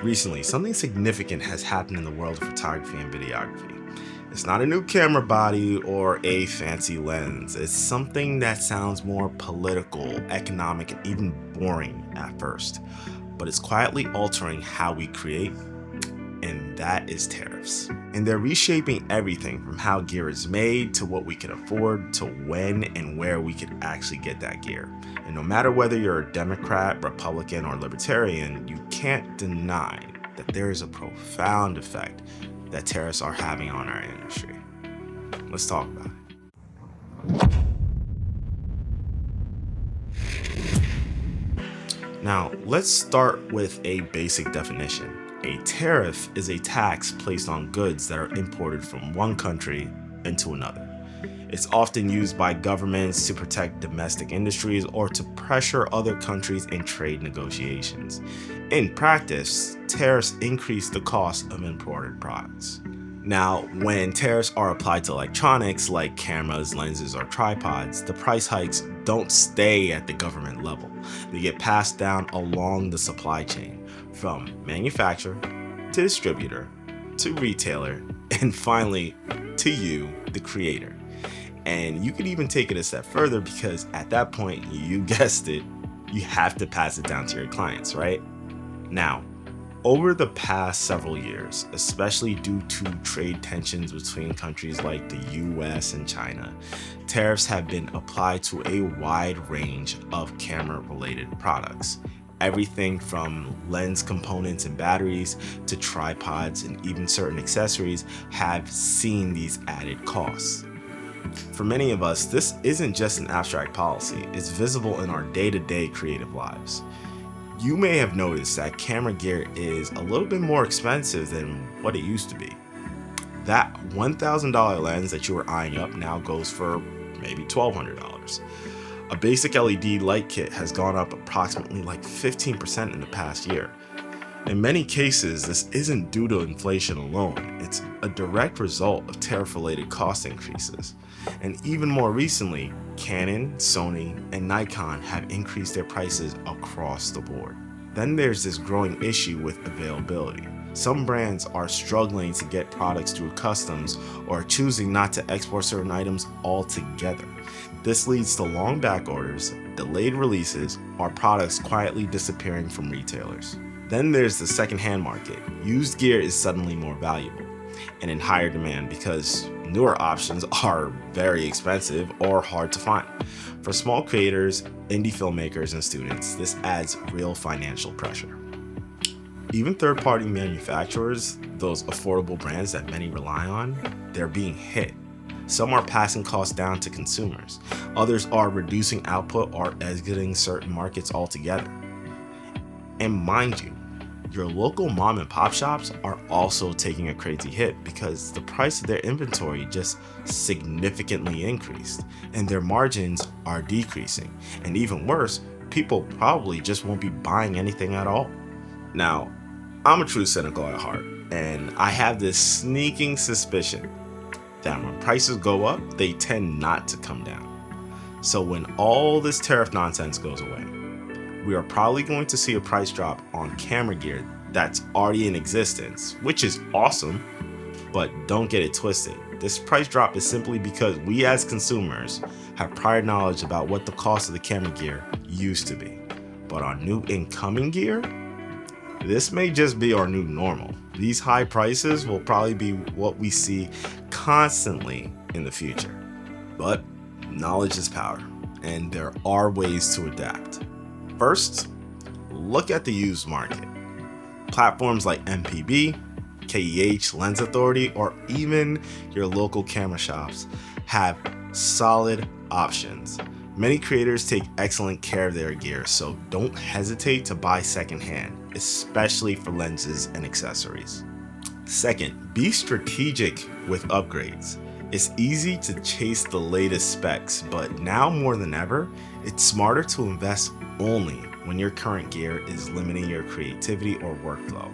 Recently, something significant has happened in the world of photography and videography. It's not a new camera body or a fancy lens. It's something that sounds more political, economic, and even boring at first. But it's quietly altering how we create, and that is tariffs. And they're reshaping everything from how gear is made to what we can afford to when and where we can actually get that gear. And no matter whether you're a Democrat, Republican, or Libertarian, you can't deny that there is a profound effect that tariffs are having on our industry. Let's talk about it. Now, let's start with a basic definition. A tariff is a tax placed on goods that are imported from one country into another. It's often used by governments to protect domestic industries or to pressure other countries in trade negotiations. In practice, tariffs increase the cost of imported products. Now, when tariffs are applied to electronics like cameras, lenses, or tripods, the price hikes don't stay at the government level. They get passed down along the supply chain, from manufacturer to distributor to retailer, and finally to you, the creator. And you could even take it a step further because at that point, you guessed it, you have to pass it down to your clients, right? Now, over the past several years, especially due to trade tensions between countries like the US and China, tariffs have been applied to a wide range of camera-related products. Everything from lens components and batteries to tripods and even certain accessories have seen these added costs. For many of us, this isn't just an abstract policy, it's visible in our day-to-day creative lives. You may have noticed that camera gear is a little bit more expensive than what it used to be. That $1,000 lens that you were eyeing up now goes for maybe $1,200. A basic LED light kit has gone up approximately like 15% in the past year. In many cases, this isn't due to inflation alone, it's a direct result of tariff-related cost increases. And even more recently, Canon, Sony, and Nikon have increased their prices across the board. Then there's this growing issue with availability. Some brands are struggling to get products through customs or are choosing not to export certain items altogether. This leads to long back orders, delayed releases, or products quietly disappearing from retailers. Then there's the secondhand market. Used gear is suddenly more valuable and in higher demand because newer options are very expensive or hard to find. For small creators, indie filmmakers, and students, this adds real financial pressure. Even third-party manufacturers, those affordable brands that many rely on, they're being hit. Some are passing costs down to consumers. Others are reducing output or exiting certain markets altogether. And mind you, your local mom and pop shops are also taking a crazy hit because the price of their inventory just significantly increased and their margins are decreasing. And even worse, people probably just won't be buying anything at all. Now, I'm a true cynical at heart, and I have this sneaking suspicion that when prices go up, they tend not to come down. So when all this tariff nonsense goes away, we are probably going to see a price drop on camera gear that's already in existence, which is awesome, but don't get it twisted. This price drop is simply because we as consumers have prior knowledge about what the cost of the camera gear used to be. But on new incoming gear, this may just be our new normal. These high prices will probably be what we see constantly in the future. But knowledge is power, and there are ways to adapt. First, look at the used market. Platforms like MPB, KEH, Lens Authority, or even your local camera shops have solid options. Many creators take excellent care of their gear, so don't hesitate to buy secondhand, especially for lenses and accessories. Second, be strategic with upgrades. It's easy to chase the latest specs, but now more than ever, it's smarter to invest only when your current gear is limiting your creativity or workflow.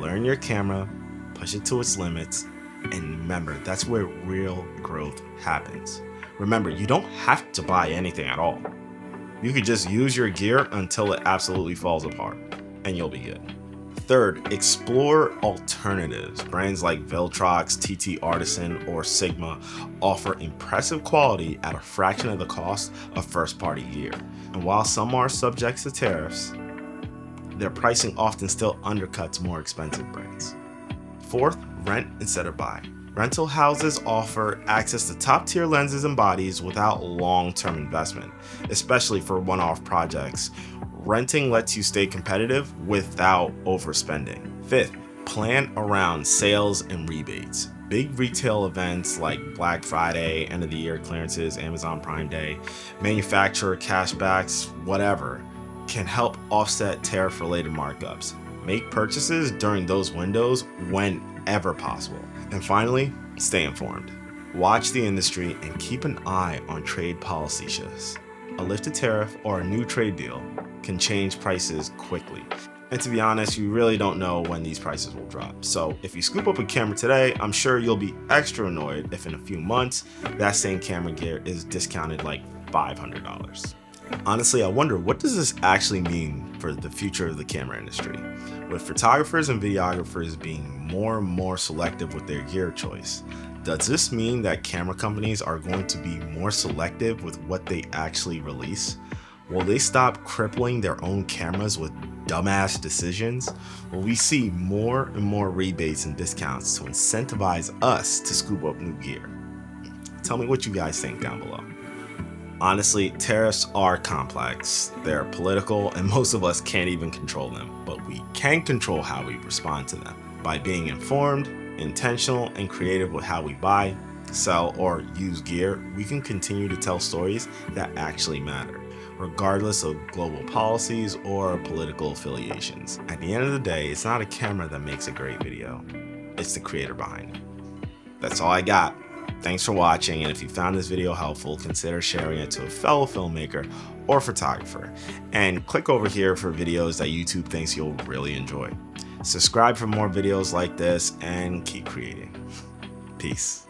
Learn your camera, push it to its limits, and remember, that's where real growth happens. Remember, you don't have to buy anything at all. You could just use your gear until it absolutely falls apart, and you'll be good. Third, explore alternatives. Brands like Veltrox, TT Artisan, or Sigma offer impressive quality at a fraction of the cost of first-party gear. And while some are subject to tariffs, their pricing often still undercuts more expensive brands. Fourth, rent instead of buy. Rental houses offer access to top-tier lenses and bodies without long-term investment, especially for one-off projects. Renting lets you stay competitive without overspending. Fifth, plan around sales and rebates. Big retail events like Black Friday, end of the year clearances, Amazon Prime Day, manufacturer cashbacks, whatever, can help offset tariff-related markups. Make purchases during those windows whenever possible. And finally, stay informed. Watch the industry and keep an eye on trade policy shifts. A lifted tariff or a new trade deal can change prices quickly. And to be honest, you really don't know when these prices will drop. So if you scoop up a camera today, I'm sure you'll be extra annoyed if in a few months, that same camera gear is discounted like $500. Honestly, I wonder, what does this actually mean for the future of the camera industry? With photographers and videographers being more and more selective with their gear choice, does this mean that camera companies are going to be more selective with what they actually release? Will they stop crippling their own cameras with dumbass decisions? Will we see more and more rebates and discounts to incentivize us to scoop up new gear? Tell me what you guys think down below. Honestly, tariffs are complex. They're political and most of us can't even control them, but we can control how we respond to them. By being informed, intentional, and creative with how we buy, sell, or use gear, we can continue to tell stories that actually matter, regardless of global policies or political affiliations. At the end of the day, it's not a camera that makes a great video, it's the creator behind it. That's all I got. Thanks for watching, and if you found this video helpful, consider sharing it to a fellow filmmaker or photographer. And click over here for videos that YouTube thinks you'll really enjoy. Subscribe for more videos like this and keep creating. Peace.